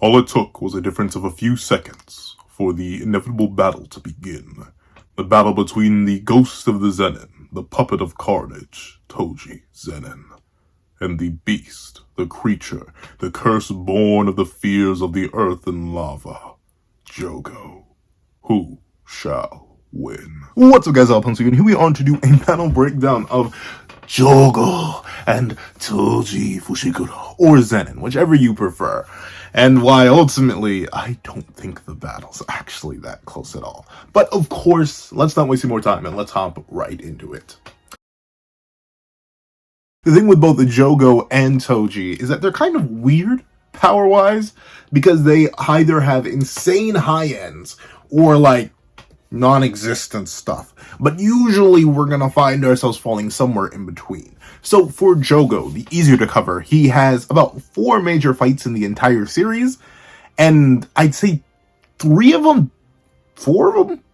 All it took was a difference of a few seconds for the inevitable battle to begin. The battle between the ghost of the Zenin, the puppet of carnage, Toji Zenin, and the beast, the creature, the curse born of the fears of the earth and lava, Jogo. Who shall win? What's up, guys? And here we are to do a panel breakdown of Jogo and tojifushiguro, or Zenin, whichever you prefer. And why ultimately, I don't think the battle's actually that close at all. But of course, let's not waste any more time and let's hop right into it. The thing with both the Jogo and Toji is that they're kind of weird power-wise, because they either have insane high ends or like non-existent stuff. But usually we're gonna find ourselves falling somewhere in between. So for Jogo, the easier to cover, he has about 4 major fights in the entire series, and I'd say 3 of them, 4 of them,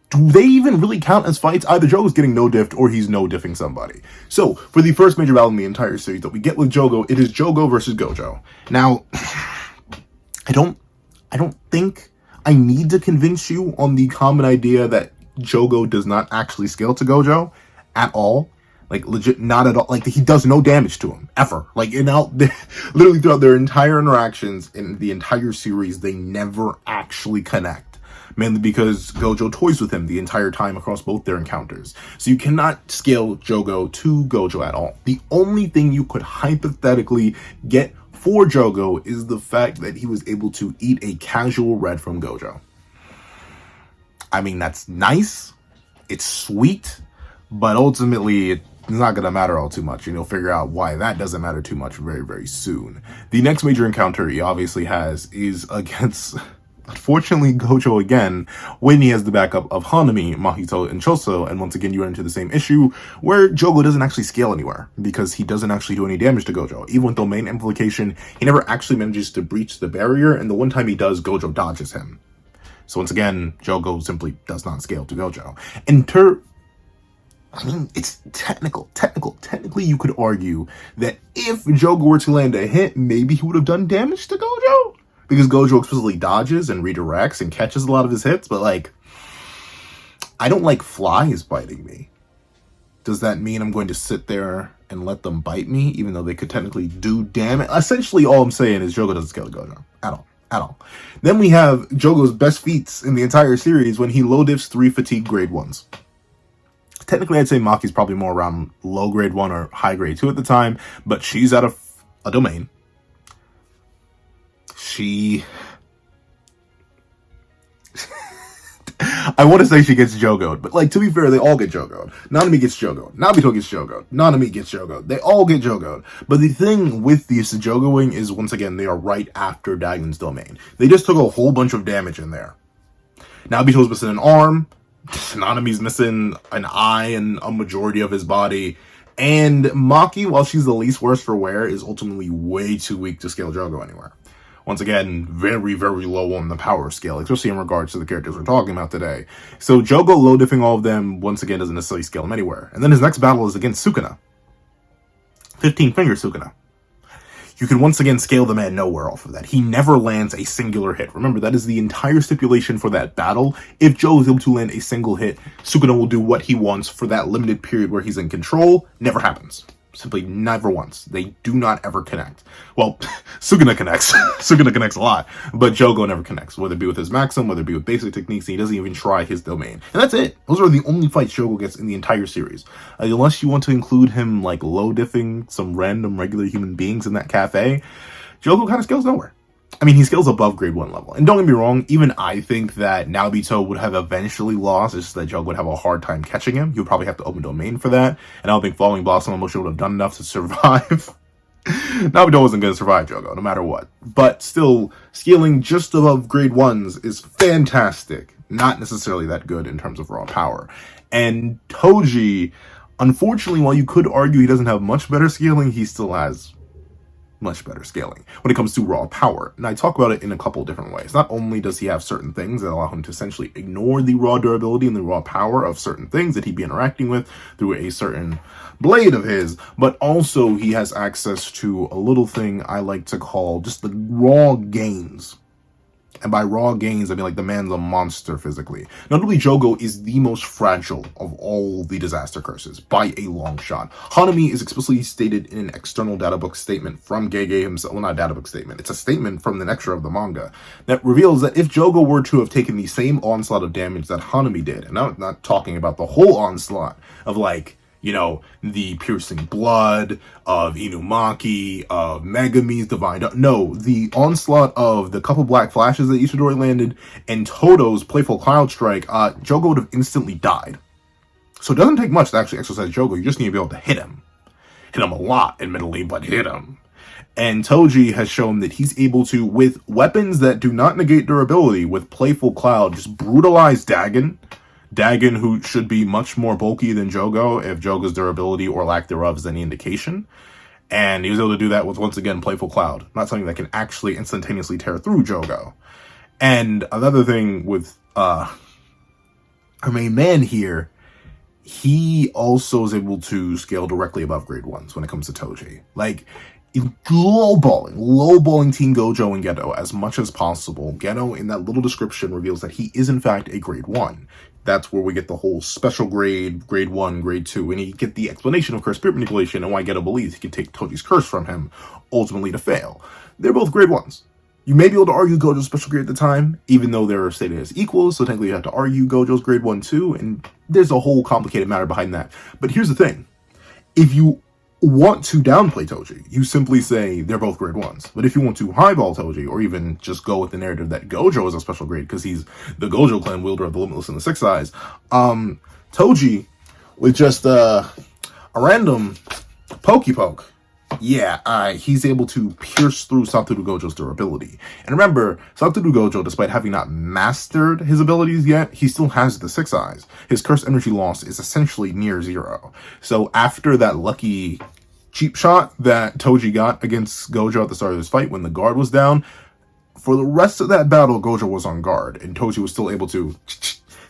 do they even really count as fights? Either Jogo's getting no-diffed or he's no-diffing somebody. So, for the first major battle in the entire series that we get with Jogo, it is Jogo versus Gojo. Now, I don't think I need to convince you on the common idea that Jogo does not actually scale to Gojo at all. Like, legit, not at all. Like, he does no damage to him, ever. Like, literally throughout their entire interactions in the entire series, they never actually connect. Mainly because Gojo toys with him the entire time across both their encounters. So you cannot scale Jogo to Gojo at all. The only thing you could hypothetically get for Jogo is the fact that he was able to eat a casual red from Gojo. I mean, that's nice. It's sweet. But ultimately, it's not going to matter all too much. And you'll figure out why that doesn't matter too much very, very soon. The next major encounter he obviously has is against, unfortunately, Gojo again, when he has the backup of Hanami, Mahito, and Choso. And once again, you run into the same issue where Jogo doesn't actually scale anywhere because he doesn't actually do any damage to Gojo. Even with domain amplification, he never actually manages to breach the barrier. And the one time he does, Gojo dodges him. So once again, Jogo simply does not scale to Gojo. I mean, it's technically you could argue that if Jogo were to land a hit, maybe he would have done damage to Gojo, because Gojo explicitly dodges and redirects and catches a lot of his hits. But like, I don't like flies biting me. Does that mean I'm going to sit there and let them bite me, even though they could technically do damage? Essentially, all I'm saying is Jogo doesn't scale to Gojo at all. Then we have Jogo's best feats in the entire series when he low diffs 3 fatigue grade 1s. Technically, I'd say Maki's probably more around low grade 1 or high grade 2 at the time, but she's out of a domain. I want to say she gets Jogo'd, but like, to be fair, they all get Jogo'd. Nanami gets Jogo'd. Nabito gets Jogo'd. Nanami gets Jogo'd. They all get Jogo'd. But the thing with the Jogoing is, once again, they are right after Dagon's domain. They just took a whole bunch of damage in there. Nabito's missing an arm. Nanami's missing an eye and a majority of his body. And Maki, while she's the least worst for wear, is ultimately way too weak to scale Jogo anywhere. Once again, very, very low on the power scale, especially in regards to the characters we're talking about today. So Jogo low diffing all of them, once again, doesn't necessarily scale them anywhere. And then his next battle is against Sukuna. 15-finger Sukuna. You can once again scale the man nowhere off of that. He never lands a singular hit. Remember, that is the entire stipulation for that battle. If Joe is able to land a single hit, Sukuna will do what he wants for that limited period where he's in control. Never happens. Simply never once. They do not ever connect. Well, Sukuna connects. Sukuna connects a lot, but Jogo never connects, whether it be with his Maxim, whether it be with basic techniques, and he doesn't even try his domain. And that's it. Those are the only fights Jogo gets in the entire series. Unless you want to include him, like, low-diffing some random regular human beings in that cafe, Jogo kind of scales nowhere. I mean, he scales above grade 1 level. And don't get me wrong, even I think that Nabito would have eventually lost. It's just that Jogo would have a hard time catching him. He would probably have to open domain for that. And I don't think Falling Blossom Emotion would have done enough to survive. Nabito wasn't going to survive Jogo, no matter what. But still, scaling just above grade 1s is fantastic. Not necessarily that good in terms of raw power. And Toji, unfortunately, while you could argue he doesn't have much better scaling, he still has much better scaling when it comes to raw power. And I talk about it in a couple different ways. Not only does he have certain things that allow him to essentially ignore the raw durability and the raw power of certain things that he'd be interacting with through a certain blade of his, but also he has access to a little thing I like to call just the raw gains. And by raw gains, I mean like the man's a monster physically. Notably, Jogo is the most fragile of all the disaster curses by a long shot. Hanami is explicitly stated in an external databook statement from Gege himself. Well, not a databook statement. It's a statement from the extra of the manga that reveals that if Jogo were to have taken the same onslaught of damage that Hanami did, and I'm not talking about the whole onslaught of like, you know, the piercing blood of Inumaki, of Megami's divine... No, the onslaught of the couple black flashes that Ishidori landed and Todo's playful cloud strike, Jogo would have instantly died. So it doesn't take much to actually exercise Jogo. You just need to be able to hit him. Hit him a lot, admittedly, but hit him. And Toji has shown that he's able to, with weapons that do not negate durability, with playful cloud, just brutalize Dagon, who should be much more bulky than Jogo, if Jogo's durability or lack thereof is any indication. And he was able to do that with, once again, Playful Cloud. Not something that can actually instantaneously tear through Jogo. And another thing with our main man here, he also is able to scale directly above grade 1s when it comes to Toji. Like, lowballing Team Gojo and Geto as much as possible. Geto, in that little description, reveals that he is in fact a grade 1. That's where we get the whole special grade, grade 1, grade 2, and you get the explanation of curse spirit manipulation and why Geto believes he can take Toji's curse from him, ultimately to fail. They're both grade 1s. You may be able to argue Gojo's special grade at the time, even though they're stated as equals, so technically you have to argue Gojo's grade 1 too, and there's a whole complicated matter behind that. But here's the thing. If you want to downplay Toji, you simply say they're both grade 1s. But if you want to highball Toji, or even just go with the narrative that Gojo is a special grade because he's the Gojo clan wielder of the Limitless and the Six Eyes, Toji, with just a random pokey poke, yeah, he's able to pierce through Satoru Gojo's durability. And remember, Satoru Gojo, despite having not mastered his abilities yet, he still has the Six Eyes. His curse energy loss is essentially near 0. So after that lucky cheap shot that Toji got against Gojo at the start of this fight when the guard was down, for the rest of that battle, Gojo was on guard, and Toji was still able to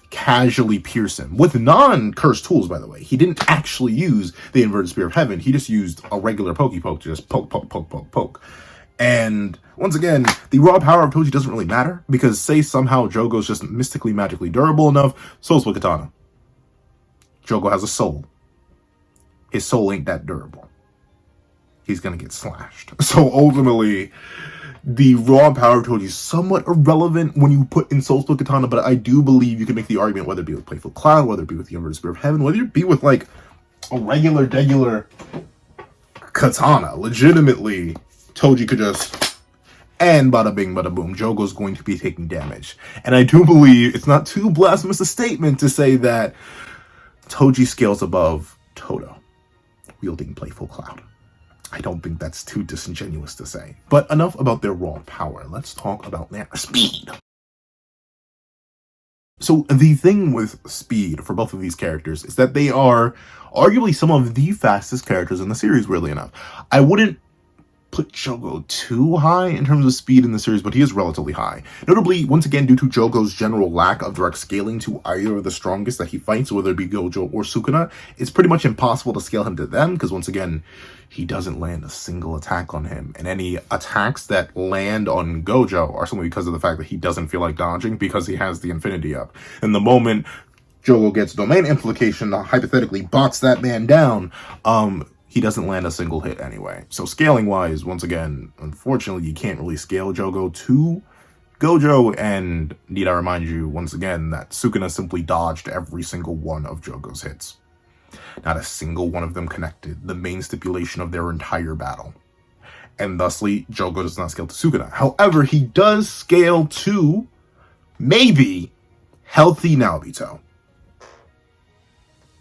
casually pierce him with non-cursed tools, by the way. He didn't actually use the inverted spear of heaven. He just used a regular pokey poke to just poke. And once again, the raw power of Toji doesn't really matter, because say somehow Jogo's just mystically, magically durable enough, Soul Split Katana. Jogo has a soul. His soul ain't that durable. He's gonna get slashed. So ultimately, the raw power of Toji is somewhat irrelevant when you put in Soul Split Katana, but I do believe you can make the argument, whether it be with Playful Cloud, whether it be with the Inverted Spear of Heaven, whether it be with, like, a regular katana. Legitimately, Toji could just, and bada bing, bada boom, Jogo's going to be taking damage. And I do believe it's not too blasphemous a statement to say that Toji scales above Todo, wielding Playful Cloud. I don't think that's too disingenuous to say. But enough about their raw power. Let's talk about their speed. So the thing with speed for both of these characters is that they are arguably some of the fastest characters in the series, weirdly enough. I wouldn't put Jogo too high in terms of speed in the series, but he is relatively high. Notably, once again, due to Jogo's general lack of direct scaling to either of the strongest that he fights, whether it be Gojo or Sukuna, it's pretty much impossible to scale him to them, because once again, he doesn't land a single attack on him. And any attacks that land on Gojo are simply because of the fact that he doesn't feel like dodging because he has the infinity up. And the moment Jogo gets domain implication, hypothetically bots that man down, he doesn't land a single hit anyway. So scaling-wise, once again, unfortunately, you can't really scale Jogo to Gojo, and need I remind you, once again, that Sukuna simply dodged every single one of Jogo's hits. Not a single one of them connected, the main stipulation of their entire battle. And thusly, Jogo does not scale to Sukuna. However, he does scale to, maybe, healthy Naobito.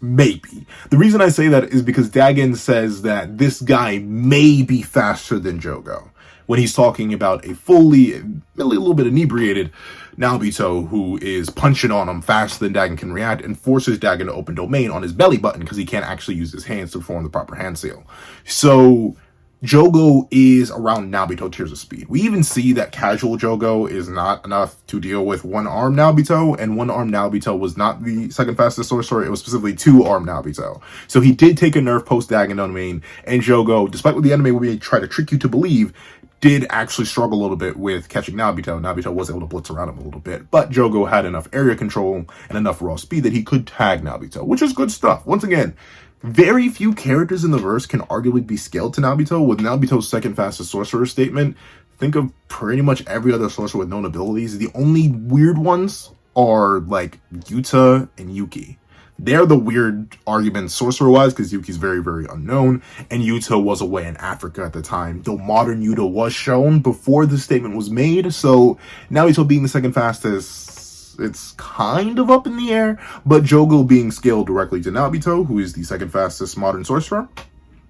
Maybe. The reason I say that is because Dagon says that this guy may be faster than Jogo when he's talking about a fully, a little bit inebriated Naobito who is punching on him faster than Dagon can react and forces Dagon to open domain on his belly button because he can't actually use his hands to perform the proper hand seal. So Jogo is around Nabito tiers of speed. We even see that casual Jogo is not enough to deal with one-arm Nabito, and one-arm Nabito was not the second fastest sorcerer, it was specifically two-arm Nabito. So he did take a nerf post-Dagon domain, and Jogo, despite what the anime would try to trick you to believe, did actually struggle a little bit with catching Nabito. Nabito was able to blitz around him a little bit, but Jogo had enough area control and enough raw speed that he could tag Nabito, which is good stuff. Once again, very few characters in the verse can arguably be scaled to Nabito. With Nabito's second fastest sorcerer statement, think of pretty much every other sorcerer with known abilities. The only weird ones are like Yuta and Yuki. They're the weird arguments sorcerer-wise because Yuki's very, very unknown, and Yuta was away in Africa at the time, though modern Yuta was shown before the statement was made, so Nabito being the second fastest, it's kind of up in the air, but Jogo being scaled directly to Nabito, who is the second fastest modern sorcerer,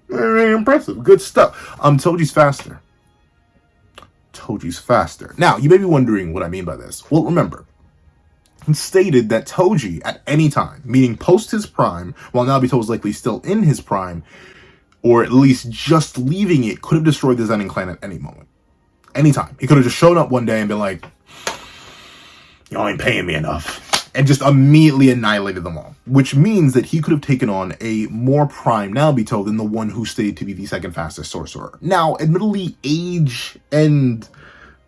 very impressive. Good stuff. Toji's faster. Toji's faster. Now, you may be wondering what I mean by this. Well, remember, stated that Toji at any time, meaning post his prime, while Nabito was likely still in his prime, or at least just leaving it, could have destroyed the Zenin clan at any moment. Anytime. He could have just shown up one day and been like, y'all ain't paying me enough, and just immediately annihilated them all. Which means that he could have taken on a more prime Nabito than the one who stayed to be the second fastest sorcerer. Now, admittedly, age and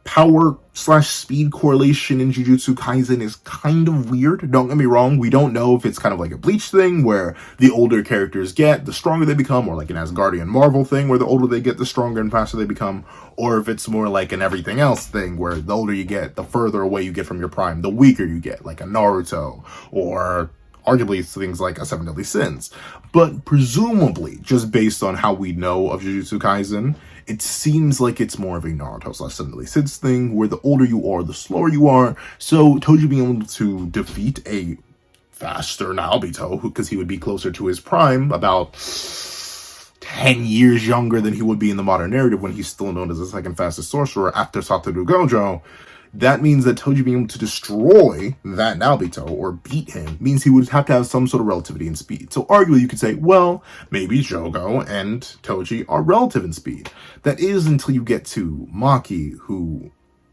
power/speed correlation in Jujutsu Kaisen is kind of weird. Don't get me wrong, we don't know if it's kind of like a Bleach thing where the older characters get, the stronger they become, or like an Asgardian Marvel thing where the older they get, the stronger and faster they become, or if it's more like an everything else thing where the older you get, the further away you get from your prime, the weaker you get, like a Naruto, or arguably things like a Seven Deadly Sins. But presumably, just based on how we know of Jujutsu Kaisen, it seems like it's more of a Naruto/Seven Deadly Sins thing, where the older you are, the slower you are. So Toji being able to defeat a faster Nabito, because he would be closer to his prime, about 10 years younger than he would be in the modern narrative when he's still known as the second fastest sorcerer after Satoru Gojo. That means that Toji being able to destroy that Nabito, or beat him, means he would have to have some sort of relativity in speed. So arguably you could say, well, maybe Jogo and Toji are relative in speed. That is until you get to Maki, who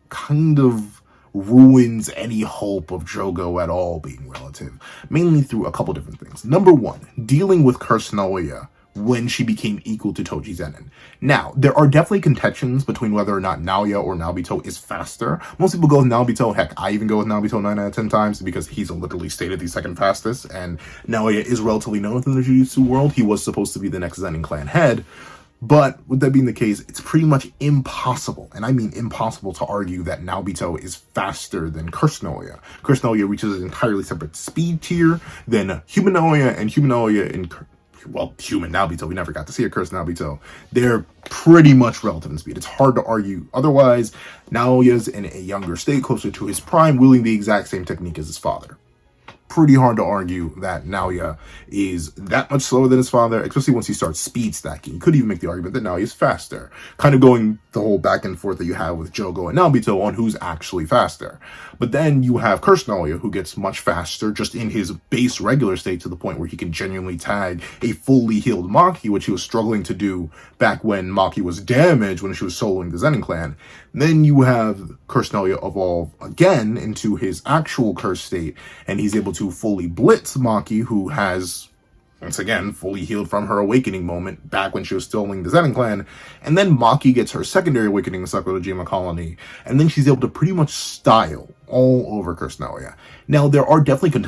kind of ruins any hope of Jogo at all being relative, mainly through a couple different things. Number one, dealing with Curse Naoya when she became equal to Toji Zenin. Now, there are definitely contentions between whether or not Naoya or Nabito is faster. Most people go with Nabito. Heck, I even go with Nabito 9 out of 10 times because he's literally stated the second fastest, and Naoya is relatively known within the Jujutsu world. He was supposed to be the next Zenin clan head. But with that being the case, it's pretty much impossible, and I mean impossible, to argue that Nabito is faster than Curse Naoya. Curse Naoya reaches an entirely separate speed tier than Human Naoya, and Human Naoya in Human Nabito, we never got to see a Curse Nabito. They're pretty much relative in speed. It's hard to argue otherwise. Naoya's in a younger state, closer to his prime, wielding the exact same technique as his father. Pretty hard to argue that Naoya is that much slower than his father, especially once you start speed stacking. You could even make the argument that Naoya is faster. Kind of going the whole back and forth that you have with Jogo and Nabito on who's actually faster. But then you have Curse Naoya, who gets much faster just in his base regular state, to the point where he can genuinely tag a fully healed Maki, which he was struggling to do back when Maki was damaged when she was soloing the Zenin clan. Then you have Curse Naoya evolve again into his actual curse state, and he's able to fully blitz Maki, who has, once again, fully healed from her awakening moment back when she was still in the Zenin clan. And then Maki gets her secondary awakening in Sakurajima Colony, and then she's able to pretty much style all over Curse Naoya. Now, there are definitely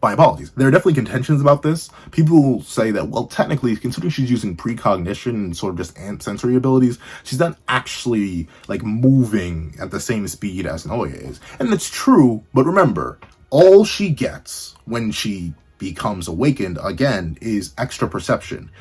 my apologies. There are definitely contentions about this. People say that, well, technically, considering she's using precognition and sort of just sensory abilities, she's not actually, like, moving at the same speed as Naoya is. And that's true, but remember, all she gets when she becomes awakened again is extra perception.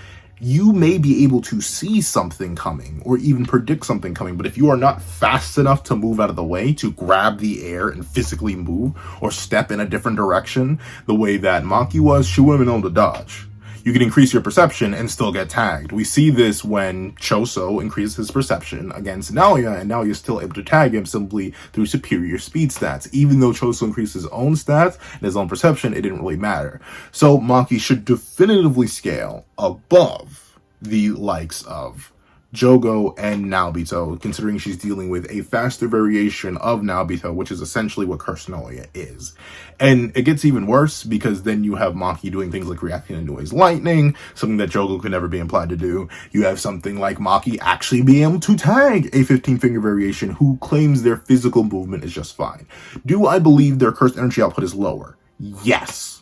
You may be able to see something coming or even predict something coming, but if you are not fast enough to move out of the way, to grab the air and physically move or step in a different direction the way that Maki was, she wouldn't have been able to dodge. You can increase your perception and still get tagged. We see this when Choso increases his perception against Naoya, and now you're still able to tag him simply through superior speed stats. Even though Choso increased his own stats and his own perception, it didn't really matter. So Maki should definitively scale above the likes of Jogo and Naobito, considering she's dealing with a faster variation of Naobito, which is essentially what Kursanoia is. And it gets even worse because then you have Maki doing things like reacting to noise lightning, something that Jogo could never be implied to do. You have something like Maki actually being able to tag a 15-finger variation who claims their physical movement is just fine. Do I believe their cursed energy output is lower? Yes.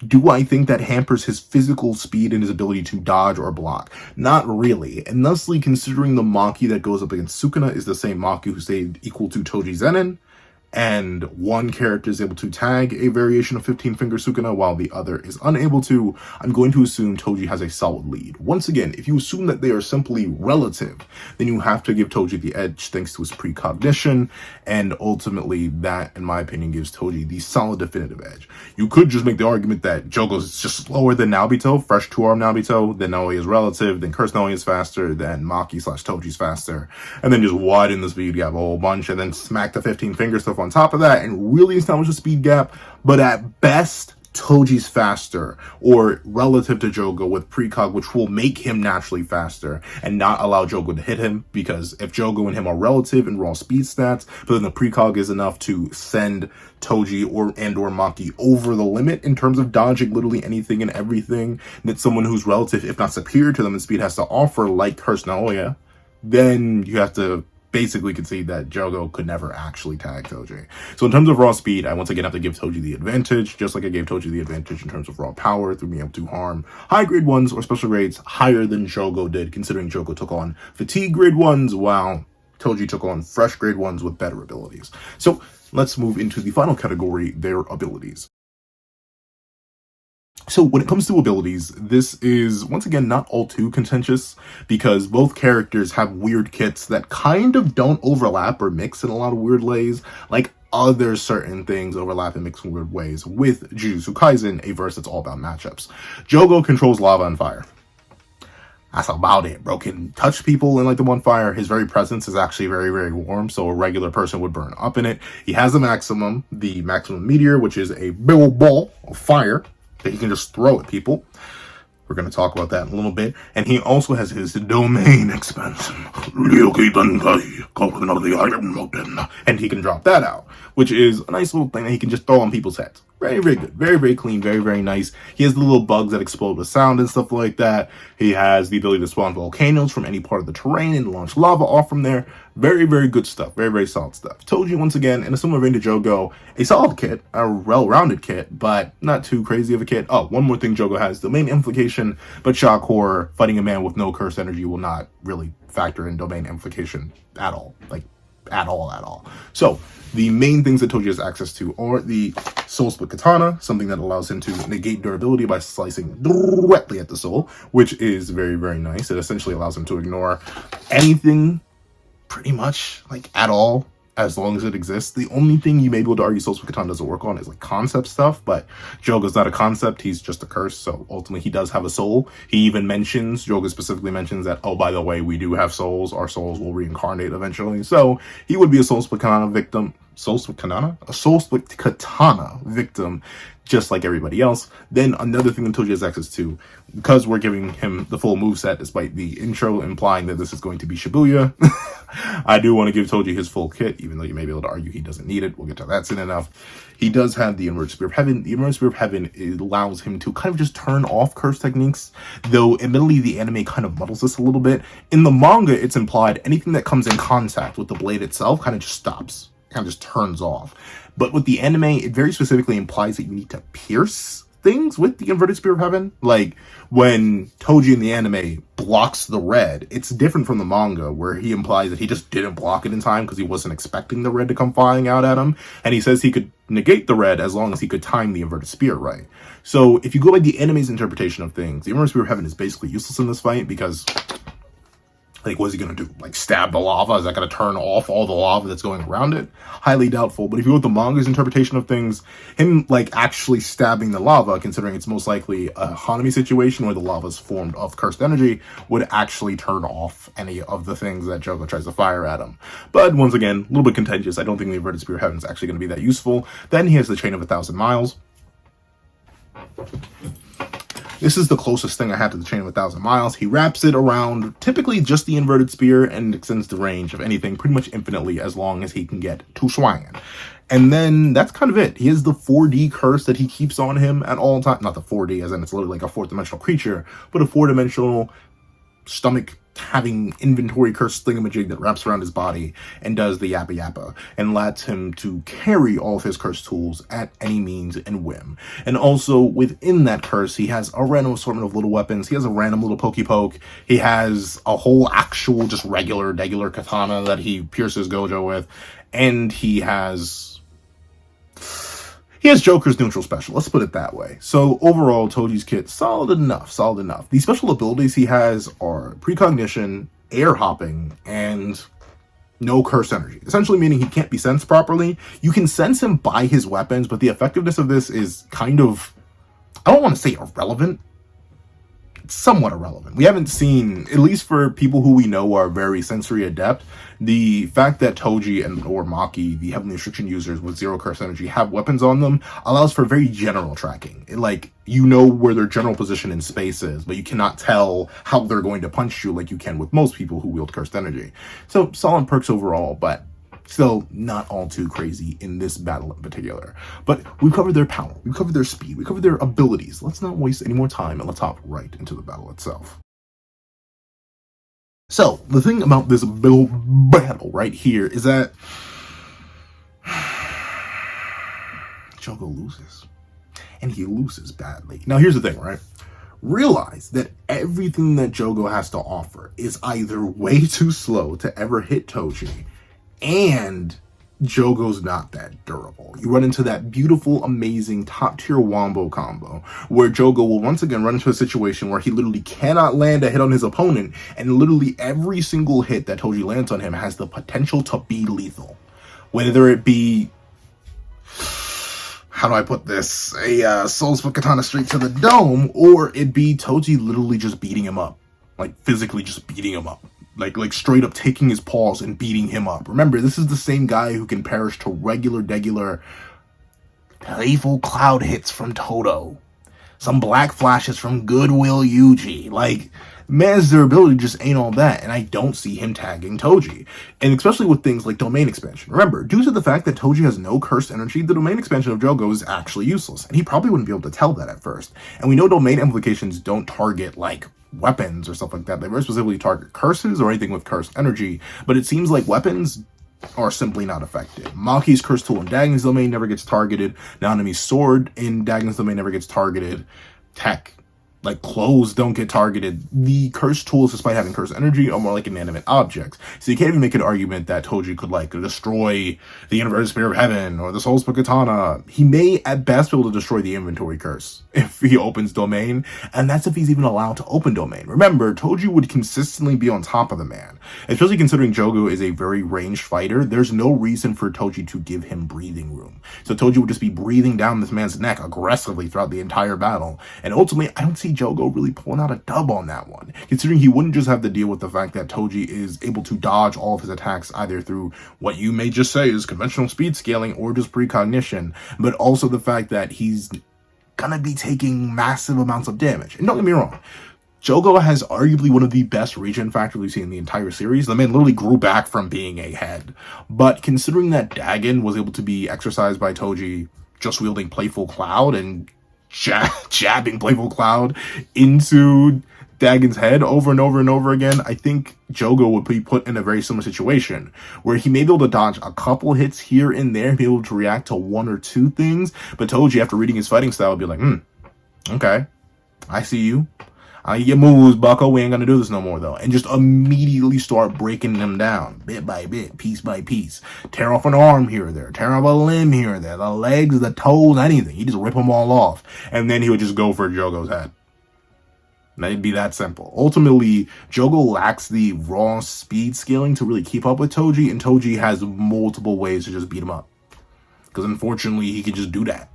Do I think that hampers his physical speed and his ability to dodge or block? Not really. And thusly, considering the Maki that goes up against Sukuna is the same Maki who stayed equal to Toji Zenin, and one character is able to tag a variation of 15-finger Sukuna while the other is unable to, I'm going to assume Toji has a solid lead. Once again, if you assume that they are simply relative, then you have to give Toji the edge thanks to his precognition, and ultimately that, in my opinion, gives Toji the solid definitive edge. You could just make the argument that Jogo's just slower than Naobito, fresh two-arm Naobito, then Naoi is relative, then Curse Naoi is faster, then Maki/Toji's faster, and then just widen the speed gap a whole bunch, and then smack the 15-finger stuff on top of that and really establish a speed gap. But at best, Toji's faster, or relative to Jogo with precog, which will make him naturally faster and not allow Jogo to hit him, because if Jogo and him are relative in raw speed stats, but then the precog is enough to send Toji or Maki over the limit in terms of dodging literally anything and everything that someone who's relative, if not superior to them in speed, has to offer, like Curse Naoya, then you have to basically concede that Jogo could never actually tag Toji. So in terms of raw speed, I once again have to give Toji the advantage, just like I gave Toji the advantage in terms of raw power through being able to harm high grade ones or special grades higher than Jogo did, considering Jogo took on fatigue grade ones while Toji took on fresh grade ones with better abilities. So let's move into the final category, their abilities. So when it comes to abilities, this is, once again, not all too contentious because both characters have weird kits that kind of don't overlap or mix in a lot of weird ways, like other certain things overlap and mix in weird ways with Jujutsu Kaisen, a verse that's all about matchups. Jogo controls lava and fire. That's about it, bro. Can touch people and light them on fire. His very presence is actually very, very warm, so a regular person would burn up in it. He has the maximum meteor, which is a big old ball of fire that he can just throw at people. We're going to talk about that in a little bit. And he also has his domain expansion. And he can drop that out, which is a nice little thing that he can just throw on people's heads. Very, very good. Very, very clean. Very, very nice. He has the little bugs that explode with sound and stuff like that. He has the ability to spawn volcanoes from any part of the terrain and launch lava off from there. Very, very good stuff. Very, very solid stuff. Toji, once again, in a similar vein to Jogo, a solid kit, a well-rounded kit, but not too crazy of a kit. Oh, one more thing Jogo has, domain amplification, but shock horror, fighting a man with no curse energy will not really factor in domain amplification at all. Like, at all. So, the main things that Toji has access to are the Soul Split Katana, something that allows him to negate durability by slicing directly at the soul, which is very, very nice. It essentially allows him to ignore anything pretty much, like, at all, as long as it exists. The only thing you may be able to argue Soul Split Katana doesn't work on is, like, concept stuff, but Jogo's not a concept, he's just a curse, so ultimately he does have a soul. He even mentions, Jogo specifically mentions that, oh, by the way, we do have souls, our souls will reincarnate eventually, so he would be a Soul Split Katana victim. Soul Split Katana? A Soul Split Katana victim, just like everybody else. Then another thing that Toji has access to, because we're giving him the full moveset despite the intro implying that this is going to be Shibuya, I do want to give Toji his full kit, even though you may be able to argue he doesn't need it. We'll get to that soon enough. He does have the Inverted Spear of Heaven. The Inverted Spear of Heaven allows him to kind of just turn off curse techniques, though admittedly the anime kind of muddles this a little bit. In the manga, it's implied anything that comes in contact with the blade itself kind of just stops. Kind of just turns off. But with the anime, it very specifically implies that you need to pierce things with the Inverted Spear of Heaven. Like when Toji in the anime blocks the red, it's different from the manga where he implies that he just didn't block it in time because he wasn't expecting the red to come flying out at him. And he says he could negate the red as long as he could time the Inverted Spear right. So if you go by the anime's interpretation of things, the Inverted Spear of Heaven is basically useless in this fight because, like, what is he going to do? Like, stab the lava? Is that going to turn off all the lava that's going around it? Highly doubtful. But if you go with the manga's interpretation of things, him, like, actually stabbing the lava, considering it's most likely a Hanami situation where the lava is formed of cursed energy, would actually turn off any of the things that Jogo tries to fire at him. But, once again, a little bit contentious. I don't think the Inverted Spear of Heaven is actually going to be that useful. Then he has the Chain of 1,000 Miles. This is the closest thing I had to the Chain of 1,000 Miles. He wraps it around typically just the inverted spear and extends the range of anything pretty much infinitely as long as he can get to swinging. And then that's kind of it. He has the 4D curse that he keeps on him at all times. Not the 4D, as in it's literally like a 4th-dimensional creature, but a 4-dimensional stomach having inventory curse thingamajig that wraps around his body and does the yappa yappa and lets him to carry all of his curse tools at any means and whim. And also within that curse, he has a random assortment of little weapons. He has a random little pokey poke. He has a whole actual just regular katana that he pierces Gojo with, and he has Joker's neutral special, let's put it that way. So overall, Toji's kit, solid enough. The special abilities he has are precognition, air hopping, and no curse energy. Essentially meaning he can't be sensed properly. You can sense him by his weapons, but the effectiveness of this is kind of, I don't want to say irrelevant. It's somewhat irrelevant. We haven't seen, at least for people who we know are very sensory adept, the fact that Toji or Maki, the heavenly restriction users with 0 curse energy, have weapons on them allows for very general tracking. Like, you know where their general position in space is, but you cannot tell how they're going to punch you like you can with most people who wield cursed energy. So, solid perks overall, but still not all too crazy in this battle in particular. But we've covered their power, we've covered their speed, we've covered their abilities. Let's not waste any more time and let's hop right into the battle itself. So, the thing about this battle right here is that Jogo loses. And he loses badly. Now, here's the thing, right? Realize that everything that Jogo has to offer is either way too slow to ever hit Toji, and Jogo's not that durable. You run into that beautiful, amazing, top-tier wombo combo, where Jogo will once again run into a situation where he literally cannot land a hit on his opponent, and literally every single hit that Toji lands on him has the potential to be lethal. Whether it be, how do I put this, a Soul Split Katana straight to the dome, or it be Toji literally just beating him up. Like, physically just beating him up. Like straight up taking his paws and beating him up. Remember, this is the same guy who can perish to regular, playful cloud hits from Todo. Some black flashes from Goodwill Yuji. Like, man's durability just ain't all that, and I don't see him tagging Toji. And especially with things like domain expansion. Remember, due to the fact that Toji has no cursed energy, the domain expansion of Jogo is actually useless, and he probably wouldn't be able to tell that at first. And we know domain implications don't target, like, weapons or stuff like that. They very specifically target curses or anything with cursed energy, but it seems like weapons are simply not effective. Maki's cursed tool in Dagon's domain never gets targeted. Nanami's sword in Dagon's domain never gets targeted. Tech, like clothes, don't get targeted. The cursed tools, despite having cursed energy, are more like inanimate objects. So you can't even make an argument that Toji could like destroy the inverted spear of heaven or the Soul Split Katana. He may at best be able to destroy the inventory curse if he opens domain, and that's if he's even allowed to open domain. Remember, Toji would consistently be on top of the man. Especially considering Jogo is a very ranged fighter, there's no reason for Toji to give him breathing room. So Toji would just be breathing down this man's neck aggressively throughout the entire battle. And ultimately, I don't see Jogo really pulling out a dub on that one, considering he wouldn't just have to deal with the fact that Toji is able to dodge all of his attacks either through what you may just say is conventional speed scaling or just precognition, but also the fact that he's gonna be taking massive amounts of damage. And don't get me wrong, Jogo has arguably one of the best regen factors we've seen in the entire series. The man literally grew back from being a head. But considering that Dagon was able to be exercised by Toji just wielding Playful Cloud and jabbing Playful Cloud into Dagon's head over and over and over again, I think Jogo would be put in a very similar situation where he may be able to dodge a couple hits here and there, be able to react to one or two things, but Toji, after reading his fighting style, would be like, okay, I see you. I get your moves, bucko. We ain't gonna do this no more, though. And just immediately start breaking them down, bit by bit, piece by piece. Tear off an arm here or there, tear off a limb here or there, the legs, the toes, anything. He just rip them all off. And then he would just go for Jogo's head. And it'd be that simple. Ultimately, Jogo lacks the raw speed scaling to really keep up with Toji, and Toji has multiple ways to just beat him up. Because unfortunately, he can just do that.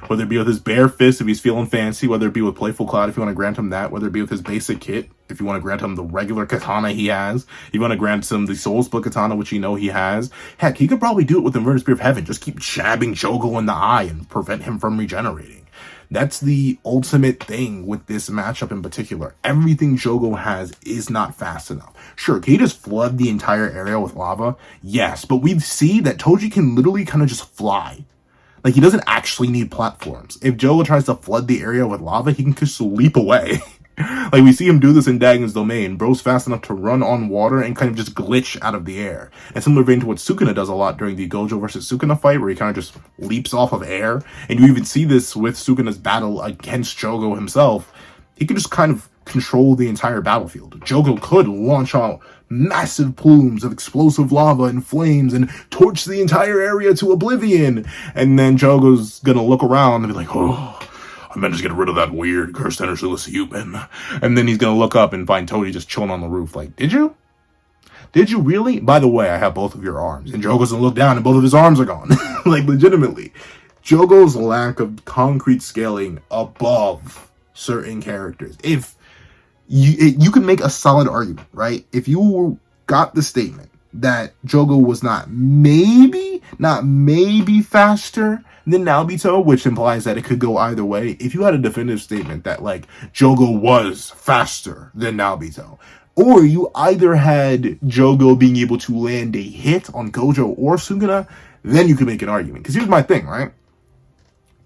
Whether it be with his bare fist if he's feeling fancy, whether it be with Playful Cloud if you want to grant him that, whether it be with his basic kit if you want to grant him the regular katana he has, if you want to grant him the Soul Split Katana, which you know he has. Heck, he could probably do it with the Inverted Spear of Heaven. Just keep jabbing Jogo in the eye and prevent him from regenerating. That's the ultimate thing with this matchup in particular. Everything Jogo has is not fast enough. Sure, can he just flood the entire area with lava? Yes, but we see that Toji can literally kind of just fly. Like, he doesn't actually need platforms. If Jogo tries to flood the area with lava, he can just leap away. Like, we see him do this in Dagon's domain. Bro's fast enough to run on water and kind of just glitch out of the air. And similar vein to what Sukuna does a lot during the Gojo versus Sukuna fight, where he kind of just leaps off of air. And you even see this with Sukuna's battle against Jogo himself. He can just kind of control the entire battlefield. Jogo could launch out massive plumes of explosive lava and flames and torch the entire area to oblivion. And then Jogo's gonna look around and be like, oh, I meant to get rid of that weird cursed energyless human. And then he's gonna look up and find Toji just chilling on the roof like, did you? Did you really? By the way, I have both of your arms. And Jogo's gonna look down and both of his arms are gone. Like, legitimately. Jogo's lack of concrete scaling above certain characters. If you can make a solid argument, right? If you got the statement that Jogo was not maybe faster than Naobito, which implies that it could go either way. If you had a definitive statement that, like, Jogo was faster than Naobito, or you either had Jogo being able to land a hit on Gojo or Sukuna, then you could make an argument. Because here's my thing, right?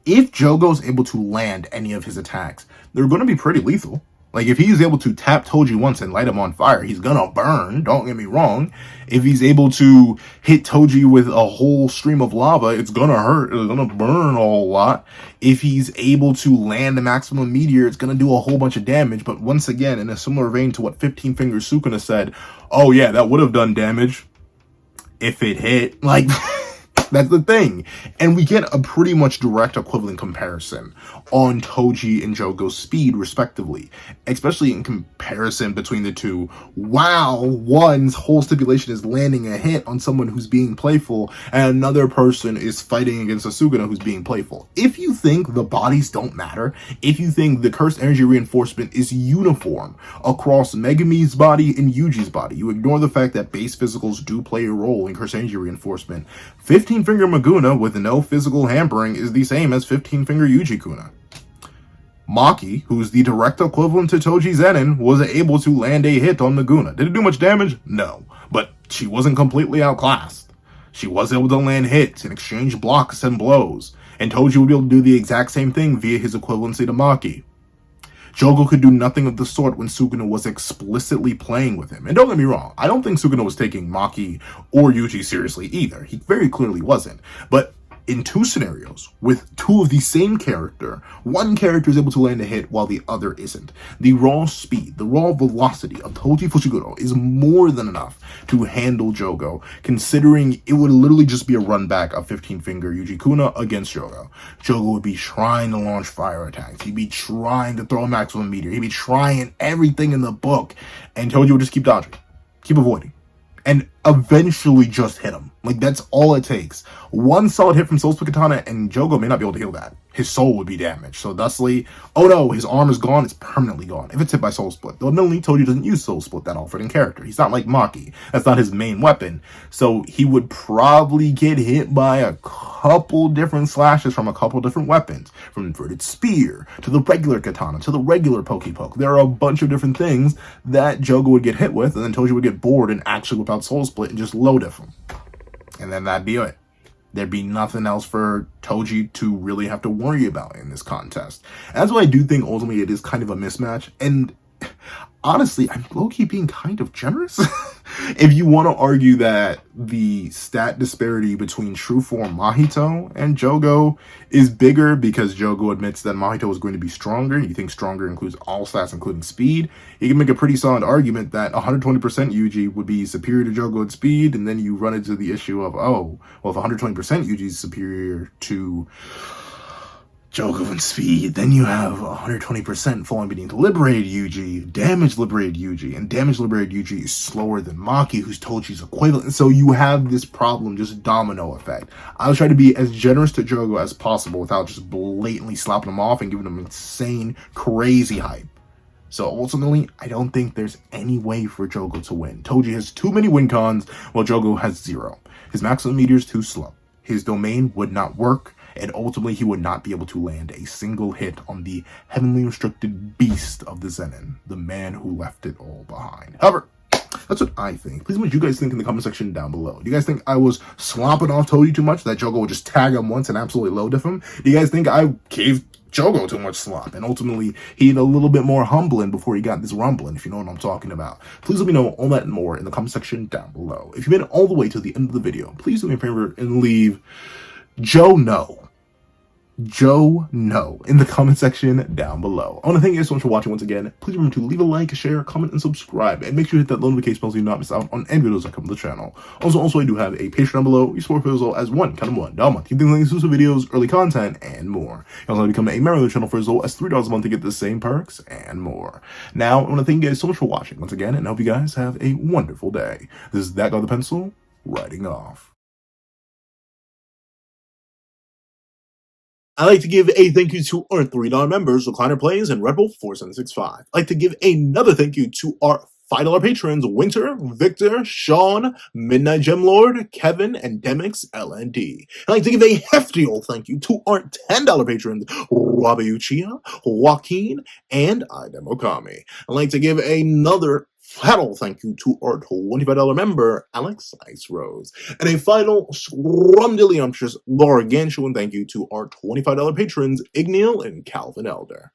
If Jogo's able to land any of his attacks, they're going to be pretty lethal. Like, if he's able to tap Toji once and light him on fire, he's gonna burn, don't get me wrong. If he's able to hit Toji with a whole stream of lava, it's gonna hurt, it's gonna burn a whole lot. If he's able to land a maximum meteor, it's gonna do a whole bunch of damage. But once again, in a similar vein to what 15 Finger Sukuna said, oh yeah, that would have done damage if it hit. Like, that's the thing. And we get a pretty much direct equivalent comparison on Toji and Jogo's speed, respectively. Especially in comparison between the two. While one's whole stipulation is landing a hit on someone who's being playful, and another person is fighting against a Sukuna who's being playful. If you think the bodies don't matter, if you think the cursed energy reinforcement is uniform across Megumi's body and Yuji's body, you ignore the fact that base physicals do play a role in cursed energy reinforcement. 15 Finger Maguna with no physical hampering is the same as 15 Finger Yuji Kuna. Maki, who's the direct equivalent to Toji Zenin, was able to land a hit on Maguna. Did it do much damage? No. But she wasn't completely outclassed. She was able to land hits and exchange blocks and blows. And Toji would be able to do the exact same thing via his equivalency to Maki. Jogo could do nothing of the sort when Sukuna was explicitly playing with him. And don't get me wrong, I don't think Sukuna was taking Maki or Yuji seriously either. He very clearly wasn't. But in two scenarios, with two of the same character, one character is able to land a hit while the other isn't. The raw speed, the raw velocity of tojifushiguro is more than enough to handle Jogo, considering it would literally just be a run back of 15 Finger Yuji Kuna against Jogo. Jogo would be trying to launch fire attacks. He'd be trying to throw a maximum meteor. He'd be trying everything in the book. And Toji would just keep dodging, keep avoiding, and eventually just hit him. Like, that's all it takes. One solid hit from Soul Split Katana, and Jogo may not be able to heal that. His soul would be damaged. So thusly, oh no, his arm is gone, it's permanently gone. If it's hit by Soul Split. Though admittedly, Toji doesn't use Soul Split that often in character. He's not like Maki. That's not his main weapon. So he would probably get hit by a couple different slashes from a couple different weapons. From inverted spear, to the regular katana, to the regular poke. There are a bunch of different things that Jogo would get hit with, and then Toji would get bored and actually whip out Soul Split and just load him. And then that'd be it. There'd be nothing else for Toji to really have to worry about in this contest. And that's why I do think ultimately it is kind of a mismatch. And honestly, I'm low-key being kind of generous. If you want to argue that the stat disparity between true form Mahito and Jogo is bigger because Jogo admits that Mahito is going to be stronger, you think stronger includes all stats including speed, you can make a pretty solid argument that 120% Yuji would be superior to Jogo at speed, and then you run into the issue of, oh, well, if 120% Yuji is superior to Jogo and speed, then you have 120% falling beneath liberated Yuji, damage liberated Yuji, and damage liberated Yuji is slower than Maki, who's Toji's equivalent. So you have this problem, just domino effect. I was trying to be as generous to Jogo as possible without just blatantly slapping him off and giving him insane, crazy hype. So ultimately, I don't think there's any way for Jogo to win. Toji has too many win cons, while Jogo has zero. His maximum meteor is too slow. His domain would not work. and ultimately he would not be able to land a single hit on the heavenly restricted beast of the Zenin, the man who left it all behind. However, that's what I think. Please, what you guys think in the comment section down below. Do you guys think I was slopping off Toji too much, that Jogo would just tag him once and absolutely low diff him? Do you guys think I gave Jogo too much slop, and ultimately he had a little bit more humbling before he got this rumbling, if you know what I'm talking about? Please let me know all that and more in the comment section down below. If you made it all the way to the end of the video, please do me a favor and leave Joe no in the comment section down below. I want to thank you guys so much for watching once again. Please remember to leave a like, share, comment, and subscribe, and make sure you hit that notification bell so you do not miss out on any videos that come to the channel. Also, I do have a Patreon down below. You support videos as $1 a month. You can exclusive videos, early content, and more. You also become a member of the channel for as low as $3 a month to get the same perks and more. Now, I want to thank you guys so much for watching once again, and I hope you guys have a wonderful day. This is That Guy with the Pencil, writing off. I'd like to give a thank you to our $3 members, Recliner Plays and Red Bull 4765. I'd like to give another thank you to our $5 patrons, Winter, Victor, Sean, Midnight Gem Lord, Kevin, and Demix LND. I'd like to give a hefty old thank you to our $10 patrons, Robbie Uchiha, Joaquin, and Idem Okami. I'd like to give another final thank you to our $25 member, Alex Ice Rose. And a final scrumdiddlyumptious gargantuan thank you to our $25 patrons, Igneal and Calvin Elder.